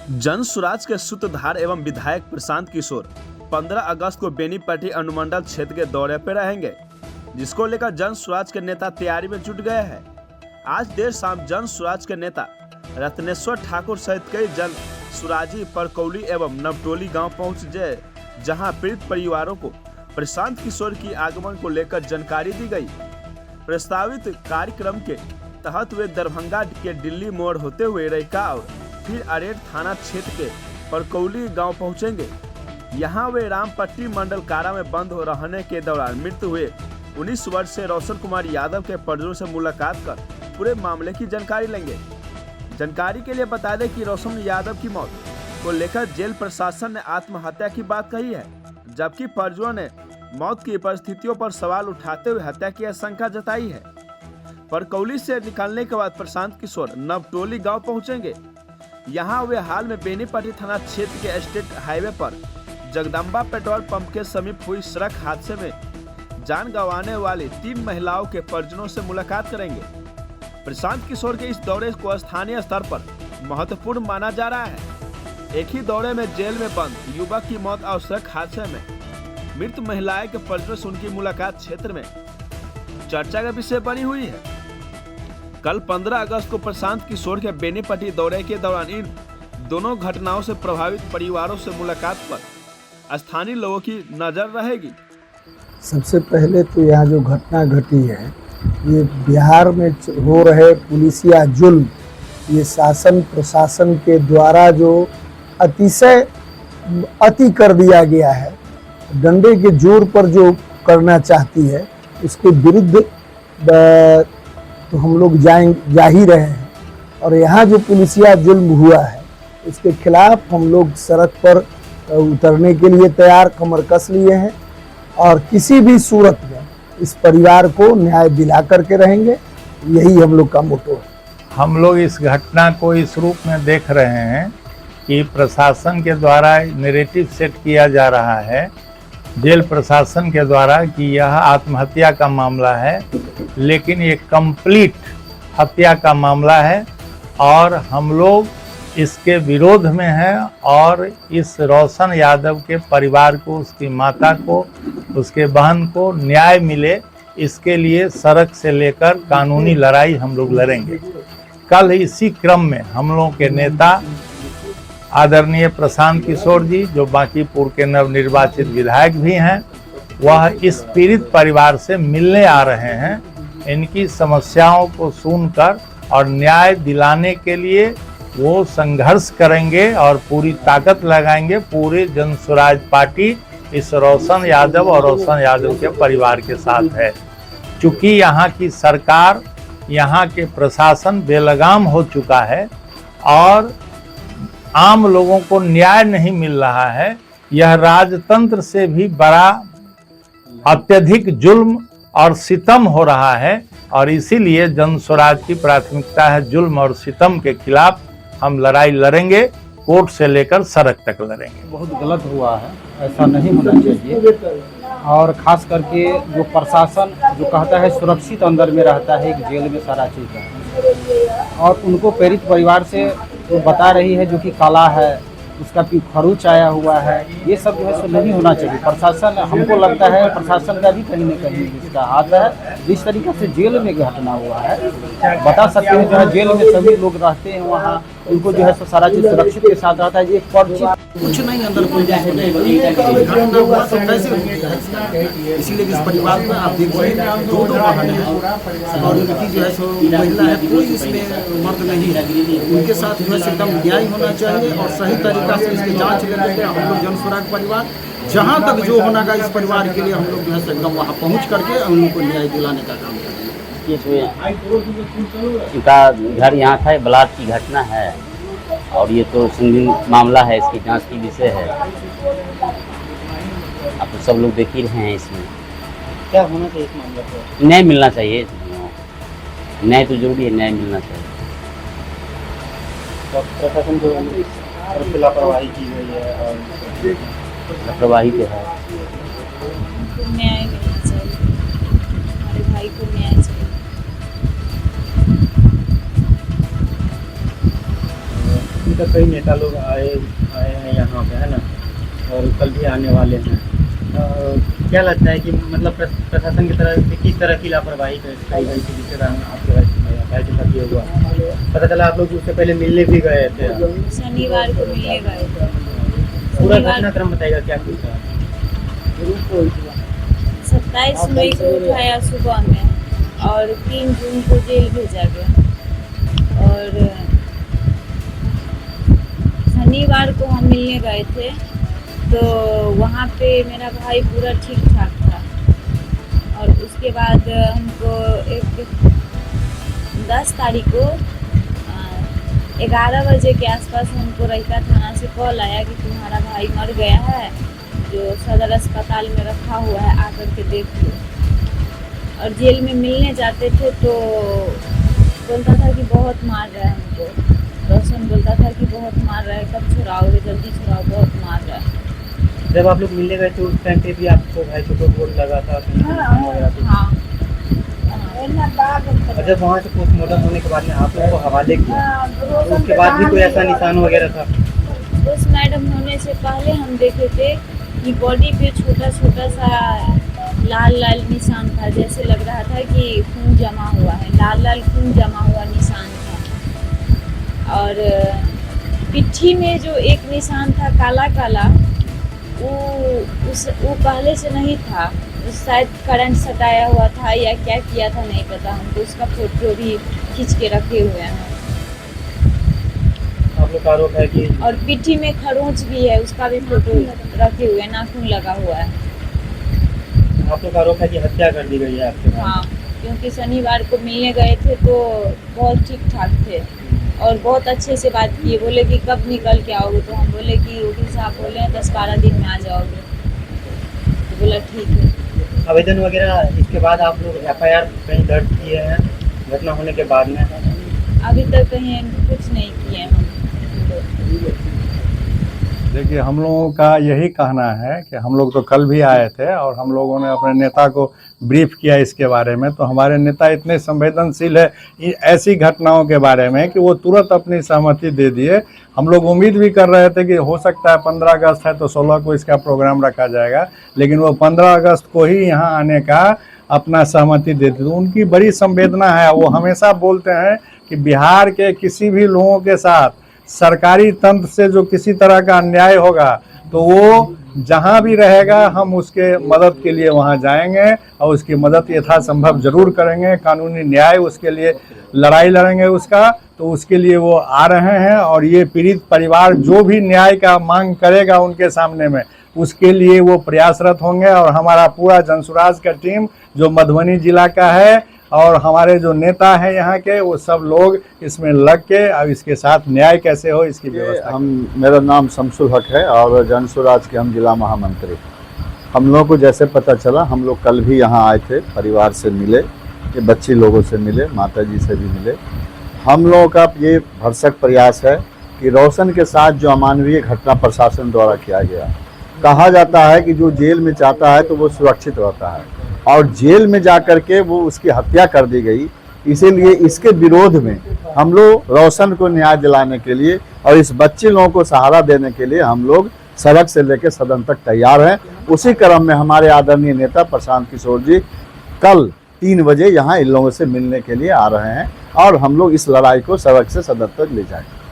जन स्वराज के सूत्रधार एवं विधायक प्रशांत किशोर 15 अगस्त को बेनीपट्टी अनुमंडल क्षेत्र के दौरे पर रहेंगे, जिसको लेकर जन स्वराज के नेता तैयारी में जुट गए हैं। आज देर शाम जन स्वराज के नेता रत्नेश्वर ठाकुर सहित कई जन स्वराजी परकौली एवं नवटोली गांव पहुंचे, जहां पीड़ित परिवारों को प्रशांत किशोर की आगमन को लेकर जानकारी दी गई। प्रस्तावित कार्यक्रम के तहत वे दरभंगा के दिल्ली मोड़ होते हुए रैका और फिर अरेट थाना क्षेत्र के परकौली गांव पहुंचेंगे। यहां वे रामपट्टी मंडल कारा में बंद हो रहने के दौरान मृत्यु हुए 19 वर्ष से रोशन कुमार यादव के परिजनों से मुलाकात कर पूरे मामले की जानकारी लेंगे। जानकारी के लिए बता दें कि रोशन यादव की मौत को लेकर जेल प्रशासन ने आत्महत्या की बात कही है, जबकि परिजनों ने मौत की परिस्थितियों पर सवाल उठाते हुए हत्या की आशंका जताई है। परकौली से निकलने के बाद प्रशांत किशोर नवटोली गांव पहुंचेंगे। यहां वे हाल में बेनीपट्टी थाना क्षेत्र के स्टेट हाईवे पर जगदम्बा पेट्रोल पंप के समीप हुई सड़क हादसे में जान गंवाने वाली 3 महिलाओं के परिजनों से मुलाकात करेंगे। प्रशांत किशोर के इस दौरे को स्थानीय स्तर पर महत्वपूर्ण माना जा रहा है। एक ही दौरे में जेल में बंद युवक की मौत और सड़क हादसे में मृत महिलाएं के परिजनों से उनकी मुलाकात क्षेत्र में चर्चा का विषय बनी हुई है। कल 15 अगस्त को प्रशांत किशोर के बेनीपट्टी दौरे के दौरान इन दोनों घटनाओं से प्रभावित परिवारों से मुलाकात पर स्थानीय लोगों की नजर रहेगी। सबसे पहले तो यहाँ जो घटना घटी है, ये बिहार में हो रहे पुलिसिया जुल्म, ये शासन प्रशासन के द्वारा जो अति कर दिया गया है, डंडे के जोर पर जो करना चाहती है, उसके विरुद्ध तो हम लोग जा ही रहे हैं। और यहाँ जो पुलिसिया जुल्म हुआ है, इसके खिलाफ हम लोग सड़क पर उतरने के लिए तैयार कमर कस लिए हैं और किसी भी सूरत में इस परिवार को न्याय दिला करके रहेंगे। यही हम लोग का मोटो है। हम लोग इस घटना को इस रूप में देख रहे हैं कि प्रशासन के द्वारा नैरेटिव सेट किया जा रहा है, जेल प्रशासन के द्वारा, कि यह आत्महत्या का मामला है, लेकिन ये कंप्लीट हत्या का मामला है और हम लोग इसके विरोध में हैं। और इस रोशन यादव के परिवार को, उसकी माता को, उसके बहन को न्याय मिले, इसके लिए सड़क से लेकर कानूनी लड़ाई हम लोग लड़ेंगे। कल इसी क्रम में हम लोग के नेता आदरणीय प्रशांत किशोर जी, जो बांकीपुर के नवनिर्वाचित विधायक भी हैं, वह इस पीड़ित परिवार से मिलने आ रहे हैं। इनकी समस्याओं को सुनकर और न्याय दिलाने के लिए वो संघर्ष करेंगे और पूरी ताकत लगाएंगे। पूरे जन स्वराज पार्टी इस रोशन यादव और रोशन यादव के परिवार के साथ है। चूँकि यहाँ की सरकार, यहाँ के प्रशासन बेलगाम हो चुका है और आम लोगों को न्याय नहीं मिल रहा है, यह राजतंत्र से भी बड़ा अत्यधिक जुल्म और सितम हो रहा है। और इसीलिए जन स्वराज की प्राथमिकता है जुल्म और सितम के खिलाफ हम लड़ाई लड़ेंगे, कोर्ट से लेकर सड़क तक लड़ेंगे। बहुत गलत हुआ है, ऐसा नहीं होना चाहिए। और ख़ास करके जो प्रशासन जो कहता है सुरक्षित अंदर में रहता है, एक जेल में सारा चीज़ है, और उनको पीड़ित परिवार से वो बता रही है जो कि काला है, उसका भी खरूच आया हुआ है, ये सब जो है सो नहीं होना चाहिए। प्रशासन, हमको लगता है प्रशासन का भी कहीं न कहीं इसका हाथ है। जिस तरीके से जेल में घटना हुआ है, बता सकते हैं जो है जेल में सभी लोग रहते हैं, वहाँ उनको जो है सो सारा चीज़ सुरक्षित के साथ रहता है। एक पर्ची कुछ नहीं अंदर कोई घटना हुआ तो कैसे, इसीलिए इस परिवार में आप देख रहे हैं 2 वाहन है और उनकी जो है सो महिला है, कोई इसमें मर्द नहीं है। उनके साथ जो है एकदम न्याय होना चाहिए और सही तरीका से इसकी जांच लेने के हम लोग जन स्वराज परिवार जहाँ तक जो होना का इस परिवार के लिए हम लोग जो है एकदम वहाँ पहुँच करके उनको न्याय दिलाने का काम करेंगे। इनका घर यहाँ था, बलात्कार की घटना है और ये तो संगीन मामला है, इसकी जांच की विषय है। आप तो सब लोग देख ही रहे हैं। इसमें क्या होना चाहिए इस मामले पर? न्याय मिलना चाहिए। न्याय तो जरूरी है, न्याय मिलना चाहिए। प्रशासन जो लापरवाही की गई है और लापरवाही तो है। न्याय मिलना चाहिए, हमारे भाई को न्याय चाहिए। तक कई नेता लोग आए आए हैं यहाँ पे, है ना, और कल भी आने वाले हैं। क्या लगता है कि मतलब प्रशासन की तरफ से किस तरह की लापरवाही कही गई थी जिसके कारण आपके भाई के साथ ये हुआ? पता चला आप लोग उससे पहले मिलने भी गए थे, शनिवार को मिलने गए थे। पूरा घटनाक्रम बताएगा क्या कुछ था? 27 मई को उठाया सुबह में और 3 जून को जेल भेजा गया। और शनिवार को हम मिलने गए थे तो वहाँ पे मेरा भाई पूरा ठीक ठाक था। और उसके बाद हमको एक 10 तारीख को 11 बजे के आसपास हमको रहिका थाना से कॉल आया कि तुम्हारा भाई मर गया है, जो सदर अस्पताल में रखा हुआ है, आकर के देख लो। और जेल में मिलने जाते थे तो बोलता था कि बहुत मार रहा है हमको। रोशन बोलता था कि बहुत मार रहा है, कब छुड़ाओगे, जल्दी छुड़ाओ, बहुत मार रहा है। जब आप लोग मिलने गए थे उस टाइम पे भी आपको भाई को तो बोल लगा था हाँ। और जब वहाँ से पोस्टमार्टम होने के बाद में आप लोग को हवाले किया तो उसके बाद भी कोई ऐसा निशान वगैरह था? पोस्टमार्टम होने से पहले हम देखे थे कि बॉडी पे छोटा छोटा सा लाल लाल निशान था, जैसे लग रहा था कि खून जमा हुआ है, लाल लाल खून जमा हुआ निशान था। और पिट्ठी में जो एक निशान था काला काला, वो पहले से नहीं था, उस शायद करंट सटाया हुआ था या क्या किया था नहीं पता हमको। उसका फोटो भी खींच के रखे हुए हैं। आप लोग का आरोप है कि और पिट्ठी में खरोंच भी है, उसका भी फोटो रखे हुए हैं, नाखून लगा हुआ है। आप लोग का आरोप है कि हत्या कर दी गई है आपके भाई? हाँ, क्योंकि शनिवार को मिलने गए थे तो बहुत ठीक ठाक थे और बहुत अच्छे से बात किए। बोले कि कब निकल के आओगे, तो हम बोले कि वकील साहब बोले हैं 10-12 दिन में आ जाओगे। तो बोला ठीक है। आवेदन वगैरह इसके बाद आप लोग FIR कहीं दर्ज किए हैं घटना होने के बाद में? अभी तक कहीं कुछ नहीं किए हम। देखिए, हम लोगों का यही कहना है कि हम लोग तो कल भी आए थे और हम लोगों ने अपने नेता को ब्रीफ किया इसके बारे में। तो हमारे नेता इतने संवेदनशील है ऐसी घटनाओं के बारे में कि वो तुरंत अपनी सहमति दे दिए। हम लोग उम्मीद भी कर रहे थे कि हो सकता है 15 अगस्त है तो 16 को इसका प्रोग्राम रखा जाएगा, लेकिन वो 15 अगस्त को ही यहाँ आने का अपना सहमति देते। तो उनकी बड़ी संवेदना है। वो हमेशा बोलते हैं कि बिहार के किसी भी लोगों के साथ सरकारी तंत्र से जो किसी तरह का अन्याय होगा तो वो जहाँ भी रहेगा हम उसके मदद के लिए वहाँ जाएंगे और उसकी मदद यथासंभव जरूर करेंगे। कानूनी न्याय उसके लिए लड़ाई लड़ेंगे उसका, तो उसके लिए वो आ रहे हैं। और ये पीड़ित परिवार जो भी न्याय का मांग करेगा उनके सामने में, उसके लिए वो प्रयासरत होंगे। और हमारा पूरा जनसुराज का टीम जो मधुबनी जिला का है और हमारे जो नेता हैं यहाँ के, वो सब लोग इसमें लग के अब इसके साथ न्याय कैसे हो इसकी व्यवस्था। मेरा नाम शमसुल हक है और जनसुराज के हम जिला महामंत्री। हम लोगों को जैसे पता चला, हम लोग कल भी यहाँ आए थे, परिवार से मिले, ये बच्ची लोगों से मिले, माताजी से भी मिले। हम लोगों का ये भरसक प्रयास है कि रोशन के साथ जो अमानवीय घटना प्रशासन द्वारा किया गया, कहा जाता है कि जो जेल में जाता है तो वो सुरक्षित रहता है, और जेल में जाकर के वो उसकी हत्या कर दी गई। इसीलिए इसके विरोध में हम लोग रोशन को न्याय दिलाने के लिए और इस बच्चे लोगों को सहारा देने के लिए हम लोग सड़क से लेकर सदन तक तैयार हैं। उसी क्रम में हमारे आदरणीय नेता प्रशांत किशोर जी कल 3 बजे यहाँ इन लोगों से मिलने के लिए आ रहे हैं और हम लोग इस लड़ाई को सड़क से सदन तक ले जाएंगे।